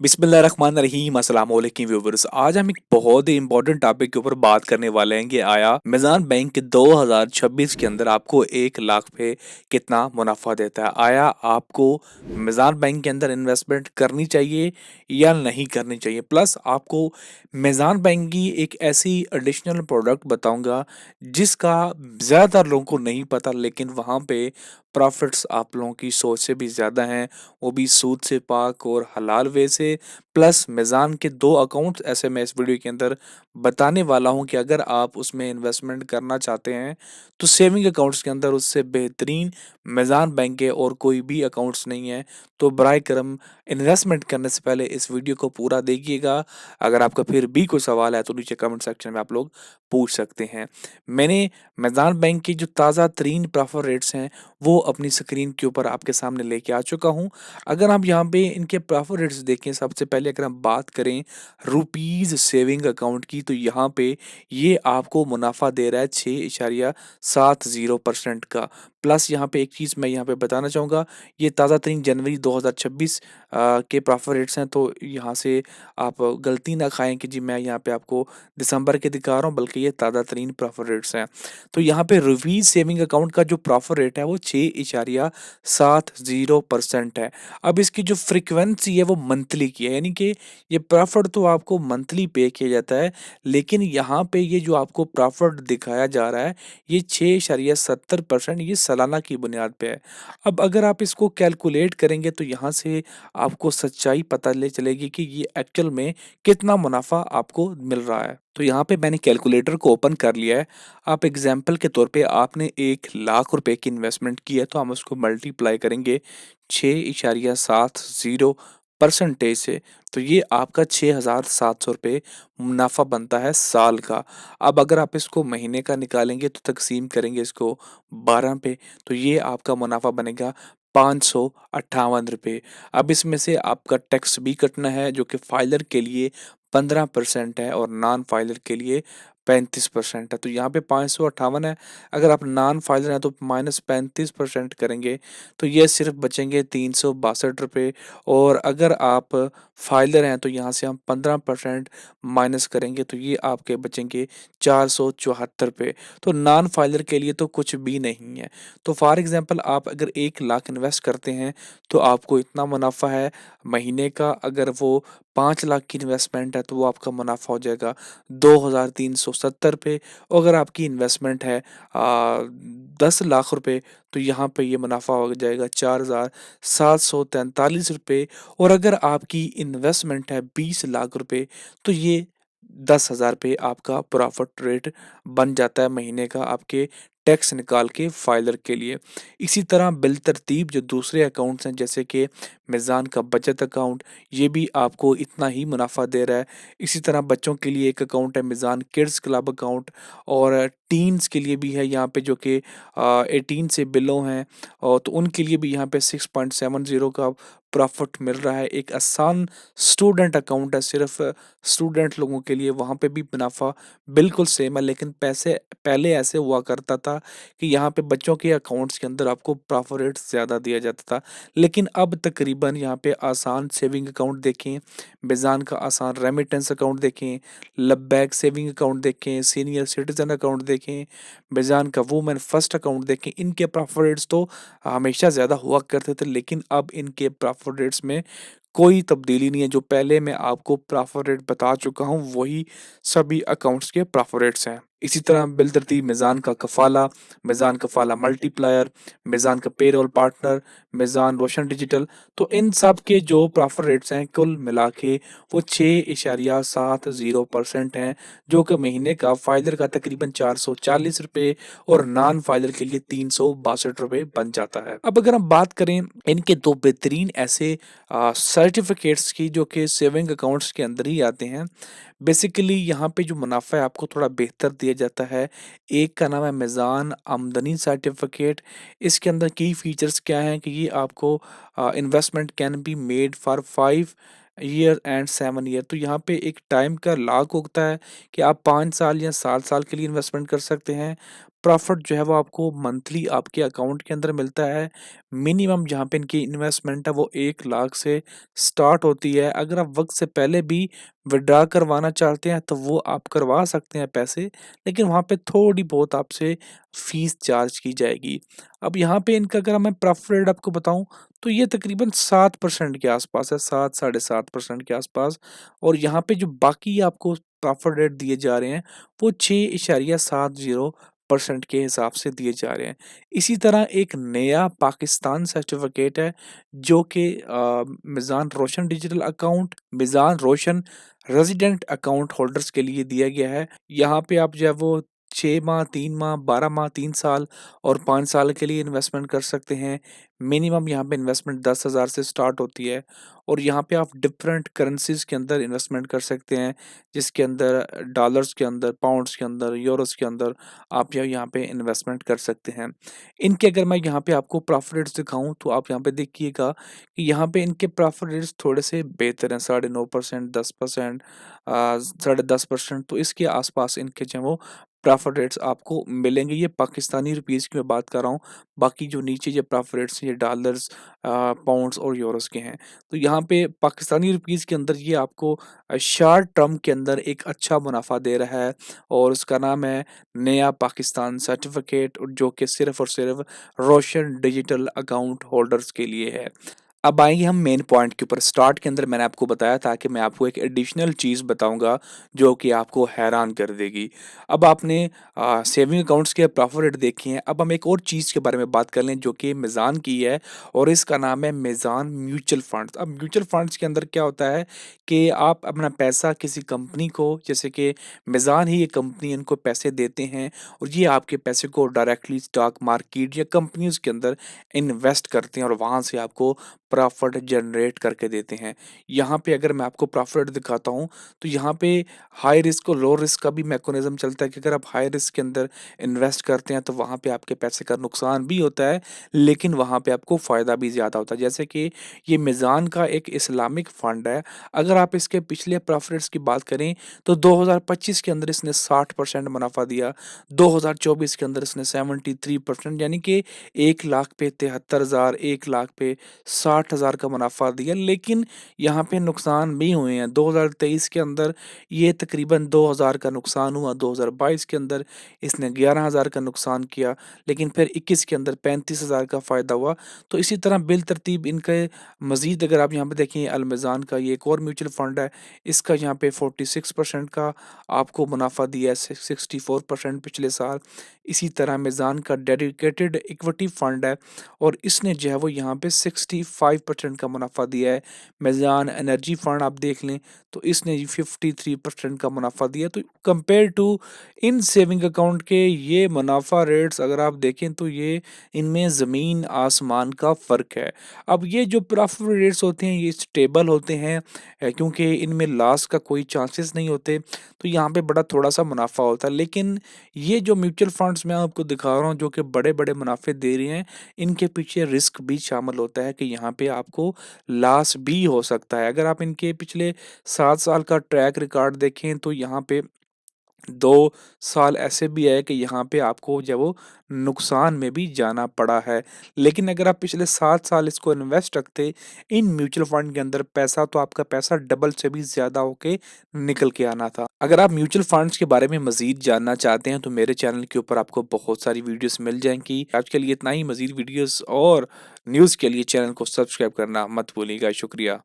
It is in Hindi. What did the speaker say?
बिस्मिल्लाहिर्रहमानिर्रहीम अस्सलाम वालेकुम व्यूअर्स। आज हम एक बहुत ही इंपॉर्टेंट टॉपिक के ऊपर बात करने वाले हैं कि आया मिज़ान बैंक के 2026 के अंदर आपको 1 लाख पे कितना मुनाफा देता है। आया आपको मिज़ान बैंक के अंदर इन्वेस्टमेंट करनी चाहिए या नहीं करनी चाहिए। प्लस आपको मिज़ान बैंक की एक ऐसी एडिशनल प्रोडक्ट बताऊंगा जिसका ज़्यादातर लोगों को नहीं पता, लेकिन वहाँ पे प्रॉफिट्स आप लोगों की सोच से भी ज़्यादा हैं, वो भी सूद से पाक और हलाल वे से। प्लस मिज़ान के 2 अकाउंट्स ऐसे मैं इस वीडियो के अंदर बताने वाला हूँ कि अगर आप उसमें इन्वेस्टमेंट करना चाहते हैं, तो सेविंग अकाउंट्स के अंदर उससे बेहतरीन मिज़ान बैंक के और कोई भी अकाउंट्स नहीं है। तो बराए करम इन्वेस्टमेंट करने से पहले इस वीडियो को पूरा देखिएगा। अगर आपका फिर भी कोई सवाल है तो नीचे कमेंट सेक्शन में आप लोग पूछ सकते हैं। मैंने मिज़ान बैंक की जो ताज़ा तरीन प्रेफर रेट्स हैं, वो अपनी स्क्रीन के ऊपर आपके सामने लेके आ चुका हूँ। अगर आप यहाँ पे इनके प्रॉफिट रेट्स देखें, सबसे पहले अगर हम बात करें रुपीज़ सेविंग अकाउंट की, तो यहाँ पे ये आपको मुनाफा दे रहा है 6.70% का। प्लस यहाँ पे एक चीज़ मैं यहाँ पे बताना चाहूँगा, ये ताज़ा तरीन जनवरी 2026 के प्रॉफिट रेट्स हैं। तो यहाँ से आप गलती ना खाएं कि जी मैं यहाँ पे आपको दिसंबर के दिखा रहा हूँ, बल्कि ये ताज़ा तरीन प्रॉफिट रेट्स हैं। तो यहाँ पे रुपीज़ सेविंग अकाउंट का जो प्रॉफिट रेट है वो 6.70% है। अब इसकी जो फ्रीक्वेंसी है वो मंथली की है, यानी कि ये प्रॉफिट तो आपको मंथली पे किया जाता है, लेकिन यहाँ पे ये जो आपको प्रॉफिट दिखाया जा रहा है, ये 6.70% ये सालाना की बुनियाद पे है। अब अगर आप इसको कैलकुलेट करेंगे तो यहाँ से आपको सच्चाई पता ले चलेगी कि ये एक्चुअल में कितना मुनाफा आपको मिल रहा है। तो यहाँ पे मैंने कैलकुलेटर को ओपन कर लिया है। आप एग्जाम्पल के तौर पे आपने 1 लाख रुपए की इन्वेस्टमेंट की है, तो हम उसको मल्टीप्लाई करेंगे 6.70% से, तो ये आपका 6,700 रुपये मुनाफा बनता है साल का। अब अगर आप इसको महीने का निकालेंगे तो तकसीम करेंगे इसको 12 पे, तो ये आपका मुनाफा बनेगा 558 रुपये। अब इसमें से आपका टैक्स भी कटना है, जो कि फाइलर के लिए 15% है और नॉन फाइलर के लिए 35% है। तो यहाँ पे 558 है, अगर आप नॉन फाइलर हैं तो -35% करेंगे तो ये सिर्फ बचेंगे 362 रुपये। और अगर आप फाइलर हैं तो यहाँ से हम 15% माइनस करेंगे तो ये आपके बचेंगे 474 रुपये। तो नॉन फाइलर के लिए तो कुछ भी नहीं है। तो फॉर एग्जांपल आप अगर 1 लाख इन्वेस्ट करते हैं तो आपको इतना मुनाफा है महीने का। अगर वो 5 लाख की इन्वेस्टमेंट है तो वो आपका मुनाफा हो जाएगा 2,370 रुपये। और अगर आपकी इन्वेस्टमेंट है 10 लाख रुपए, तो यहाँ पे ये मुनाफा हो जाएगा 4,743 रुपये। और अगर आपकी इन्वेस्टमेंट है 20 लाख रुपए, तो ये 10,000 रुपये आपका प्रॉफिट रेट बन जाता है महीने का, आपके टैक्स निकाल के फाइलर के लिए। इसी तरह बिलतरतीब जो दूसरे अकाउंट्स हैं, जैसे कि मिज़ान का बचत अकाउंट, ये भी आपको इतना ही मुनाफा दे रहा है। इसी तरह बच्चों के लिए एक अकाउंट है मिज़ान किड्स क्लब अकाउंट, और टीन्स के लिए भी है यहाँ पे, जो कि 18 से बिलो हैं, और तो उनके लिए भी यहाँ पे 6.70 का प्रॉफिट मिल रहा है। एक आसान स्टूडेंट अकाउंट है सिर्फ स्टूडेंट लोगों के लिए, वहाँ पे भी मुनाफा बिल्कुल सेम है। लेकिन पैसे पहले ऐसे हुआ करता था कि यहाँ पे बच्चों के अकाउंट्स के अंदर आपको प्रॉफिट रेट ज़्यादा दिया जाता था, लेकिन अब तकरीबन यहाँ पे आसान सेविंग अकाउंट देखें, मिज़ान का आसान रेमिटेंस अकाउंट देखें, लबैक सेविंग अकाउंट देखें, सीनियर सिटीजन अकाउंट देखें, मिज़ान का वुमेन फर्स्ट अकाउंट देखें, इनके प्रॉफिट रेट्स तो हमेशा ज़्यादा हुआ करते थे, लेकिन अब इनके प्रॉफिट रेट्स में कोई तब्दीली नहीं है। जो पहले मैं आपको प्रॉफिट रेट बता चुका हूँ, वही सभी अकाउंट्स के प्रॉफिट रेट्स हैं। इसी तरह बिलतरतीब मिज़ान कफ़ाला मल्टीप्लायर, मिज़ान का पेरोल पार्टनर, मिज़ान रोशन डिजिटल, तो इन सब के जो प्रॉफिट रेट्स हैं कुल मिला के वो 6.70% हैं, जो कि महीने का फाइलर का तकरीबन 440 रुपये और नॉन फाइलर के लिए 362 रुपये बन जाता है। अब अगर हम बात करें इनके दो बेहतरीन ऐसे सर्टिफिकेट्स की, जो कि सेविंग अकाउंट्स के अंदर ही आते हैं। बेसिकली यहाँ पे जो मुनाफा है आपको थोड़ा बेहतर दिया जाता है। एक का नाम है मिज़ान आमदनी सर्टिफिकेट। इसके अंदर की फीचर्स क्या हैं कि ये आपको investment can be made for 5 year and 7 year. तो यहाँ पे एक टाइम का लॉक होता है कि आप 5 साल या 7 साल के लिए इन्वेस्टमेंट कर सकते हैं। प्रॉफ़िट जो है वो आपको मंथली आपके अकाउंट के अंदर मिलता है। मिनिमम जहाँ पे इनकी इन्वेस्टमेंट है वो 1 लाख से स्टार्ट होती है। अगर आप वक़्त से पहले भी विथड्रॉ करवाना चाहते हैं तो वो आप करवा सकते हैं पैसे, लेकिन वहाँ पे थोड़ी बहुत आपसे फ़ीस चार्ज की जाएगी। अब यहाँ पे इनका अगर मैं प्रॉफ़िट रेट आपको बताऊँ तो ये तकरीबन 7% के आसपास है, 7 साढ़े 7% के आसपास। और यहाँ पे जो बाकी आपको प्रॉफ़िट रेट दिए जा रहे हैं वो 6.70% के हिसाब से दिए जा रहे हैं। इसी तरह एक नया पाकिस्तान सर्टिफ़िकेट है जो कि मिज़ान रोशन डिजिटल अकाउंट, मिज़ान रोशन रेज़िडेंट अकाउंट होल्डर्स के लिए दिया गया है। यहाँ पे आप जो है वो 6 माह, 3 माह, 12 माह, 3 साल और 5 साल के लिए इन्वेस्टमेंट कर सकते हैं। मिनिमम यहाँ पे इन्वेस्टमेंट 10,000 से स्टार्ट होती है और यहाँ पे आप डिफरेंट करेंसीज़ के अंदर इन्वेस्टमेंट कर सकते हैं, जिसके अंदर डॉलर्स के अंदर, पाउंड्स के अंदर, यूरोज़ के अंदर आप यहाँ पे इन्वेस्टमेंट कर सकते हैं। इनके अगर मैं यहाँ पे आपको प्रॉफ़िट रेट्स दिखाऊँ तो आप यहाँ पे देखिएगा कि यहाँ पे इनके प्रॉफ़िट रेट्स थोड़े से बेहतर हैं, 9.5%, 10%, साढ़े 10%, तो इसके आस-पास इनके जो हैं वो प्रॉफ़िट रेट्स आपको मिलेंगे। ये पाकिस्तानी रुपीज़ की मैं बात कर रहा हूँ, बाकी जो नीचे जो प्रॉफ़िट रेट्स हैं ये डॉलर्स, पाउंड्स और यूरोज़ के हैं। तो यहाँ पे पाकिस्तानी रुपीज़ के अंदर ये आपको शॉर्ट टर्म के अंदर एक अच्छा मुनाफ़ा दे रहा है और उसका नाम है नया पाकिस्तान सर्टिफ़िकेट, जो कि सिर्फ़ और सिर्फ़ रोशन डिजिटल अकाउंट होल्डर्स के लिए है। अब आएँगे हम मेन पॉइंट के ऊपर। स्टार्ट के अंदर मैंने आपको बताया था कि मैं आपको एक एडिशनल चीज़ बताऊँगा जो कि आपको हैरान कर देगी। अब आपने सेविंग अकाउंट्स के प्रॉफिट रेट देखे हैं, अब हम एक और चीज़ के बारे में बात कर लें जो कि मीज़ान की है और इसका नाम है मीज़ान म्यूचुअल फंड्स। अब म्यूचुअल फंड्स के अंदर क्या होता है कि आप अपना पैसा किसी कंपनी को, जैसे कि मीज़ान ही ये कंपनी, इनको पैसे देते हैं और ये आपके पैसे को डायरेक्टली स्टॉक मार्केट या कंपनीज़ के अंदर इन्वेस्ट करते हैं और वहाँ से आपको प्रॉफ़िट जनरेट करके देते हैं। यहाँ पे अगर मैं आपको प्रॉफ़िट दिखाता हूँ, तो यहाँ पे हाई रिस्क और लो रिस्क का भी मैकेनिज़्म चलता है कि अगर आप हाई रिस्क के अंदर इन्वेस्ट करते हैं, तो वहाँ पे आपके पैसे का नुकसान भी होता है, लेकिन वहाँ पे आपको फ़ायदा भी ज़्यादा होता है। जैसे कि ये मीज़ान का एक इस्लामिक फ़ंड है, अगर आप इसके पिछले प्रॉफ़िट्स की बात करें, तो 2025 के अंदर इसने 60% मुनाफ़ा दिया, 2024 के अंदर इसने 73%, यानी कि 1 लाख पे 73,000, 1 लाख पे 60,000 का मुनाफ़ा दिया, लेकिन यहाँ पे नुकसान भी हुए हैं। 2023 के अंदर ये तकरीबन 2,000 का नुकसान हुआ, 2022 के अंदर इसने 11,000 का नुकसान किया, लेकिन फिर 21 के अंदर 35,000 का फ़ायदा हुआ। तो इसी तरह बिलतरतीब इनके मज़ीद अगर आप यहाँ पे देखें, अल-मीज़ान का ये एक और म्यूचुअल फ़ंड है, इसका यहाँ पे 46% का आपको मुनाफ़ा दिया है, 64% पिछले साल। इसी तरह मीज़ान का डेडिकेटेड इक्विटी फ़ंड है और इसने जो है वो यहाँ पे 65% का मुनाफ़ा दिया है। मीज़ान एनर्जी फ़ंड आप देख लें, तो इसने 53% का मुनाफ़ा दिया। तो compare to in saving account के ये मुनाफ़ा रेट्स अगर आप देखें तो ये इनमें ज़मीन आसमान का फ़र्क है। अब ये जो प्रॉफ़िट रेट्स होते हैं ये स्टेबल होते हैं, क्योंकि इनमें लॉस का कोई चांसेस नहीं होते, तो यहाँ पे बड़ा थोड़ा-सा मुनाफ़ा होता है। लेकिन ये जो म्यूचुअल फंड्स मैं आपको दिखा रहा हूँ जो कि बड़े-बड़े मुनाफ़े दे रहे हैं, इनके पीछे रिस्क भी शामिल होता है कि यहाँ पे आपको लॉस भी हो सकता है। अगर आप इनके पिछले 7 साल का ट्रैक रिकॉर्ड देखें तो यहाँ पे 2 साल ऐसे भी आए कि यहाँ पे आपको जो है वो नुकसान में भी जाना पड़ा है। लेकिन अगर आप पिछले 7 साल इसको इन्वेस्ट रखते इन म्यूचुअल फंड के अंदर पैसा, तो आपका पैसा डबल से भी ज़्यादा होके निकल के आना था। अगर आप म्यूचुअल फंड्स के बारे में मज़ीद जानना चाहते हैं तो मेरे चैनल के ऊपर आपको बहुत सारी वीडियोज़ मिल जाएँगी। आज के लिए इतना ही, मज़ीद वीडियोज़ और न्यूज़ के लिए चैनल को सब्सक्राइब करना मत भूलिएगा। शुक्रिया।